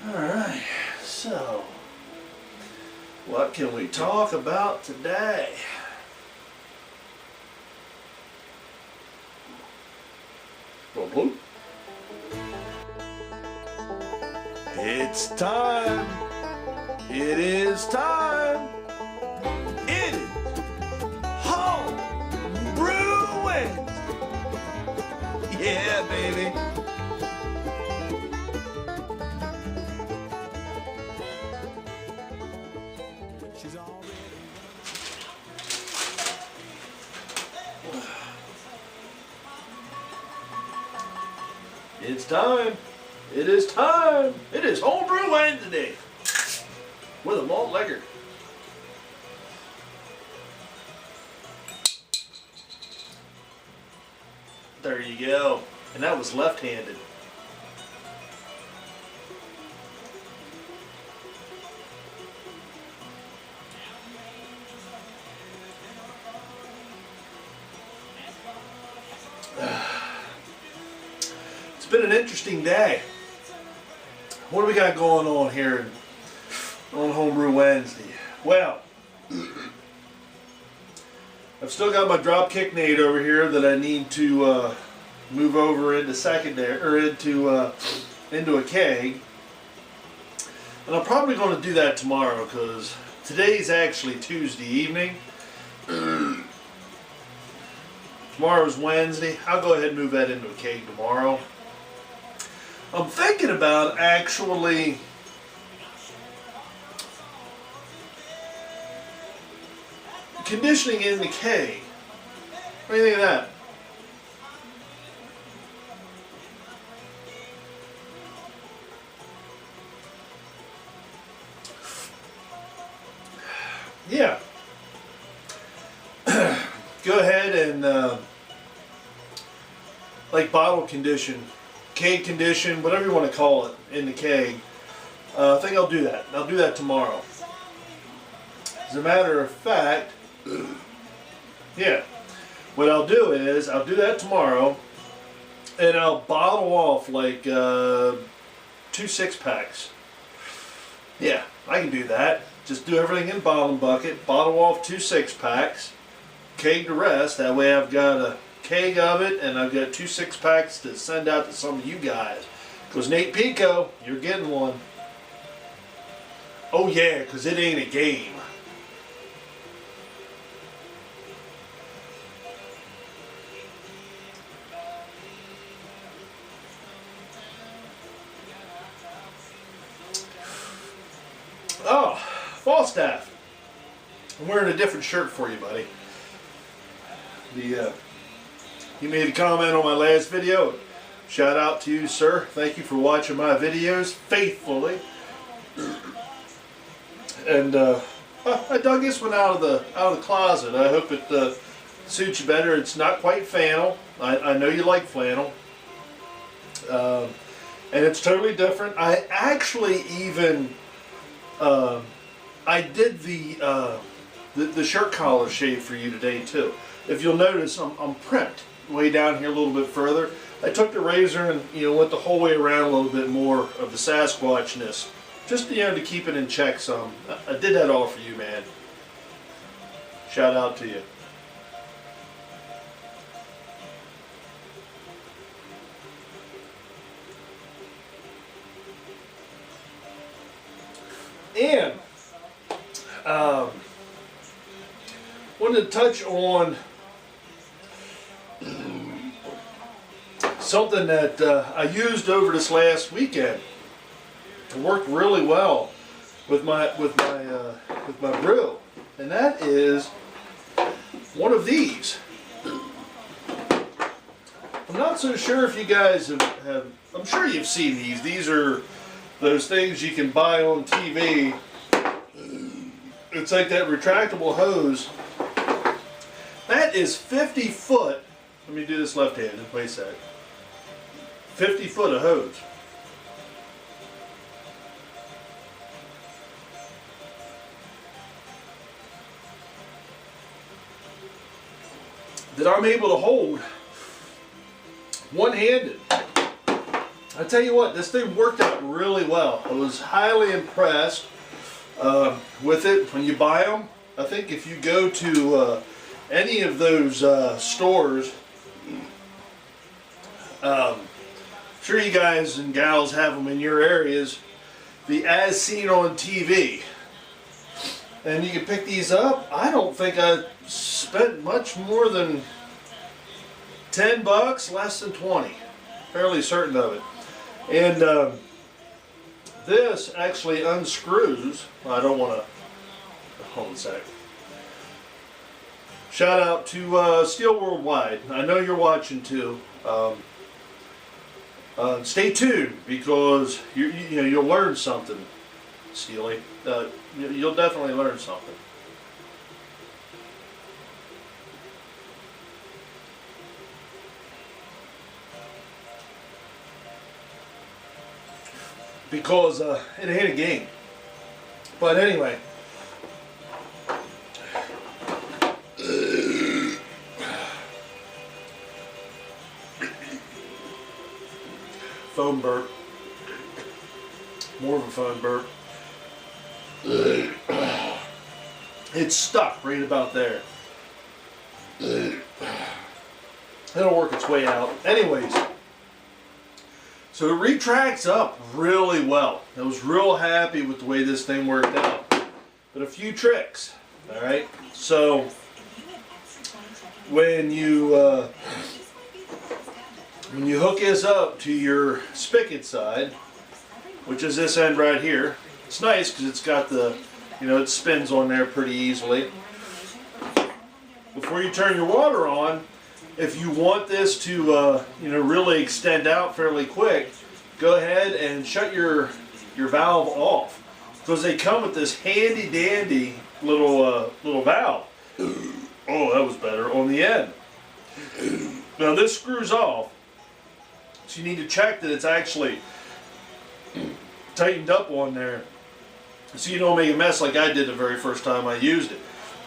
Alright, so what can we talk about today? Blue. It's time. It is time. It is Home Brew Wednesday. Yeah, baby. It's time. It is time. It is Homebrew Wednesday with a malt liquor. There you go. And that was left-handed. It's been an interesting day. What do we got going on here on Homebrew Wednesday? Well, I've still got my Dropkick nade over here that I need to move over into secondary or into a keg, and I'm probably going to do that tomorrow because today's actually Tuesday evening. Tomorrow's Wednesday. I'll go ahead and move that into a keg tomorrow. I'm thinking about actually conditioning in the keg. What do you think of that? Yeah. Go ahead and like bottle condition, keg condition, whatever you want to call it, in the keg. I think I'll do that. I'll do that tomorrow. As a matter of fact, yeah, what I'll do is I'll do that tomorrow, and I'll bottle off like 2 6-packs. Yeah, I can do that. Just do everything in a bottle bucket, bottle off 2 6-packs, keg the rest. That way I've got a keg of it, and I've got 2 6-packs to send out to some of you guys. Because Nate Pico, you're getting one. Oh yeah, because it ain't a game. Oh, Falstaff. I'm wearing a different shirt for you, buddy. You made a comment on my last video. Shout out to you, sir. Thank you for watching my videos faithfully. And I dug this one out of the closet. I hope it suits you better. It's not quite flannel. I know you like flannel. And it's totally different. I actually even I did the shirt collar shave for you today too. If you'll notice, I'm pricked way down here a little bit further. I took the razor and went the whole way around a little bit more of the Sasquatchness, just to keep it in check some. I did that all for you, man. Shout out to you. And wanted to touch on something that I used over this last weekend. It worked really well with my brew, and that is one of these. I'm not so sure if you guys have I'm sure you've seen these. These are those things you can buy on TV. It's like that retractable hose. That is 50 foot. Let me do this left-handed. Wait a sec. 50 foot of hose. That I'm able to hold one-handed. I tell you what, this thing worked out really well. I was highly impressed with it. When you buy them, I think if you go to any of those stores, sure you guys and gals have them in your areas, the As Seen on TV. And you can pick these up. I don't think I spent much more than 10 bucks, less than 20. Fairly certain of it. And this actually unscrews. I don't want to, hold on a sec. Shout out to Steel Worldwide. I know you're watching too. Stay tuned, because you'll learn something, Steely. You'll definitely learn something. Because it ain't a game. But anyway. Foam burp. More of a foam burp. It's stuck right about there. It'll work its way out. Anyways. So it retracts up really well. I was real happy with the way this thing worked out. But a few tricks. Alright. So when you hook this up to your spigot side, which is this end right here, it's nice because it's got the, it spins on there pretty easily. Before you turn your water on, if you want this to really extend out fairly quick, go ahead and shut your valve off, because they come with this handy dandy little valve. Oh, that was better, on the end. Now this screws off, so you need to check that it's actually tightened up on there, so you don't make a mess like I did the very first time I used it.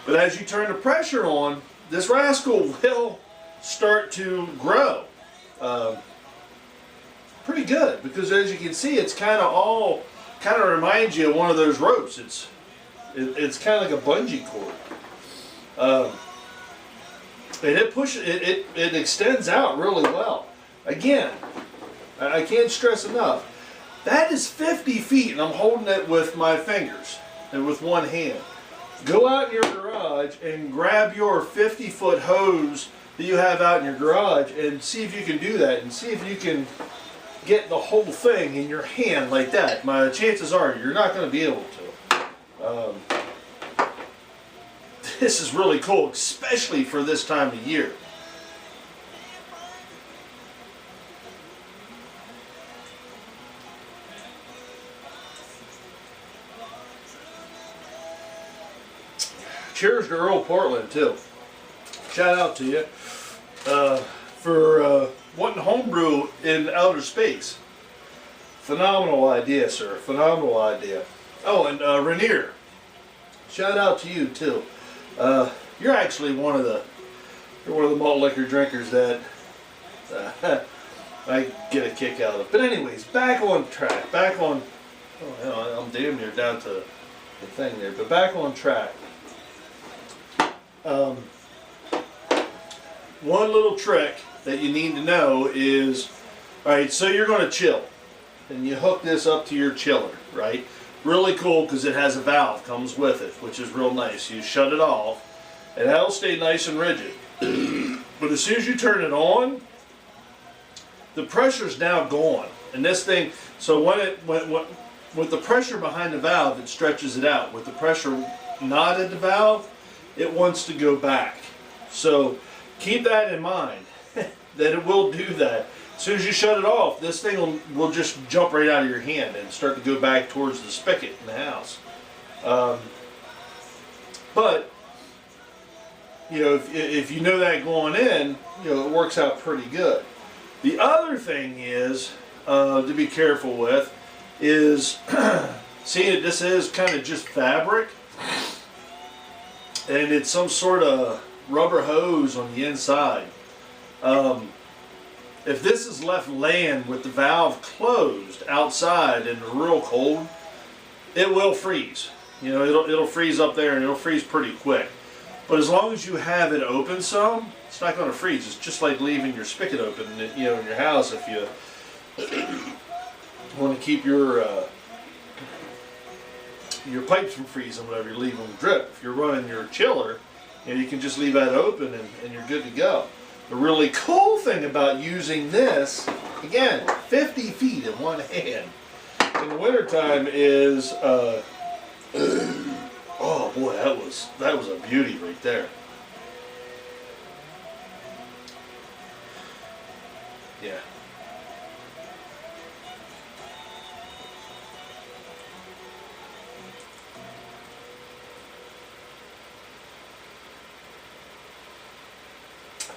But as you turn the pressure on, this rascal will start to grow pretty good, because as you can see, it's kind of reminds you of one of those ropes. It's kind of like a bungee cord, and it extends out really well. Again, I can't stress enough, that is 50 feet, and I'm holding it with my fingers and with one hand. Go out in your garage and grab your 50-foot hose that you have out in your garage and see if you can do that, and see if you can get the whole thing in your hand like that. My chances are you're not going to be able to. This is really cool, especially for this time of year. Cheers to Earl Portland too. Shout out to you for wanting homebrew in outer space. Phenomenal idea, sir. Phenomenal idea. Oh, and Rainier, shout out to you too. You're actually one of the malt liquor drinkers that I get a kick out of. But anyways, back on track. Back on. Oh, I'm damn near down to the thing there. But back on track. One little trick that you need to know is, alright, so you're going to chill, and you hook this up to your chiller, right? Really cool, because it has a valve, comes with it, which is real nice. You shut it off, and that'll stay nice and rigid. But as soon as you turn it on, the pressure's now gone, and this thing, so with the pressure behind the valve, it stretches it out. With the pressure not at the valve, it wants to go back. So keep that in mind, that it will do that. As soon as you shut it off, this thing will just jump right out of your hand and start to go back towards the spigot in the house. But if you know that going in, it works out pretty good. The other thing is to be careful with is seeing that this is kind of just fabric, and it's some sort of rubber hose on the inside. if this is left laying with the valve closed outside and real cold, it will freeze. You know, it'll freeze up there, and it'll freeze pretty quick. But as long as you have it open some, it's not going to freeze. It's just like leaving your spigot open, you know, in your house if you want to keep your pipes from freezing, whatever, you leave them drip. If you're running your chiller, you know, you can just leave that open and you're good to go. The really cool thing about using this, again, 50 feet in one hand in the wintertime is, oh boy, that was a beauty right there. Yeah.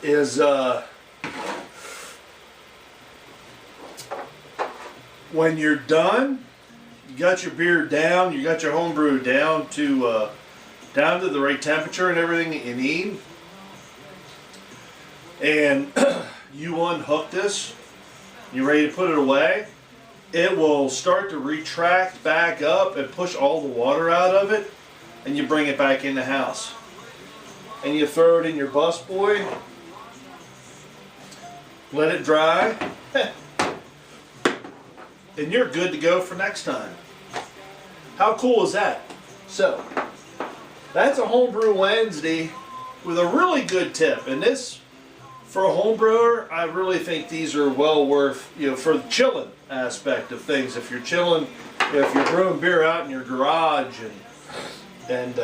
Is when you're done, you got your beer down, you got your homebrew down to the right temperature and everything that you need, and you unhook this, you're ready to put it away, it will start to retract back up and push all the water out of it, and you bring it back in the house. And you throw it in your busboy, let it dry, and you're good to go for next time. How cool is that? So, that's a Homebrew Wednesday with a really good tip. And this, for a home brewer, I really think these are well worth, you know, for the chilling aspect of things. If you're chilling, you know, if you're brewing beer out in your garage, and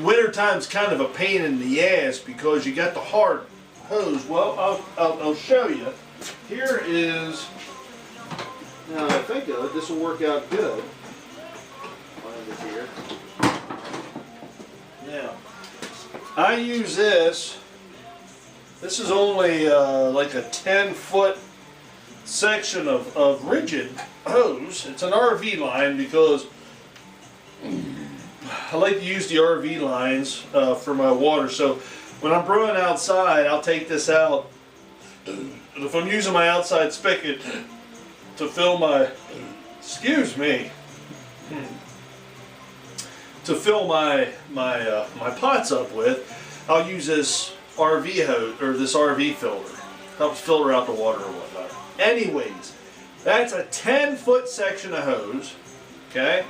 wintertime's kind of a pain in the ass because you got the hard hose. Well, I'll show you. Here is, now I think of it, this will work out good. Find it here. Now, I use this. This is only like a 10-foot section of rigid hose. It's an RV line because I like to use the RV lines for my water. So when I'm brewing outside, I'll take this out. And if I'm using my outside spigot to fill my, excuse me, to fill my pots up with, I'll use this RV hose, or this RV filter. Helps filter out the water or whatnot. Anyways, that's a 10-foot section of hose. Okay,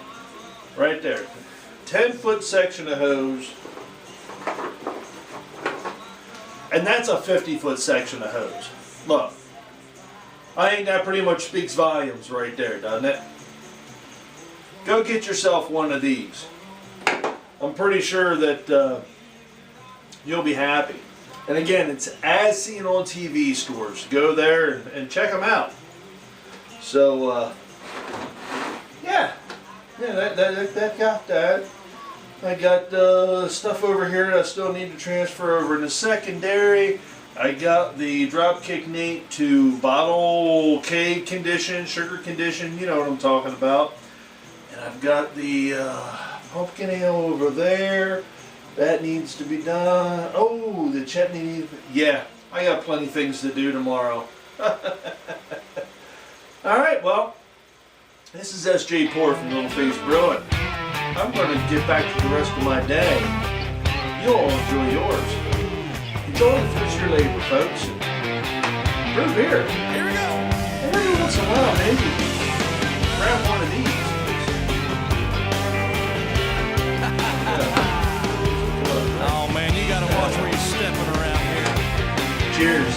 right there. 10-foot section of hose, and that's a 50-foot section of hose. Look, I think that pretty much speaks volumes right there, doesn't it? Go get yourself one of these. I'm pretty sure that you'll be happy. And again, it's as seen on TV stores. Go there and check them out. So, yeah, that got that. I got stuff over here that I still need to transfer over into secondary. I got the Dropkick Nate to bottle keg condition, sugar condition, you know what I'm talking about. And I've got the pumpkin ale over there. That needs to be done. Oh, the chutney needs to be, yeah, I got plenty of things to do tomorrow. Alright, well, this is SJ Poor from Little Face Brewing. I'm going to get back to the rest of my day. You all enjoy yours. Enjoy the fruits of your labor, folks. Brew beer. Here we go. And every once in a while, maybe grab one of these. Oh man, you got to watch where you're stepping around here. Cheers.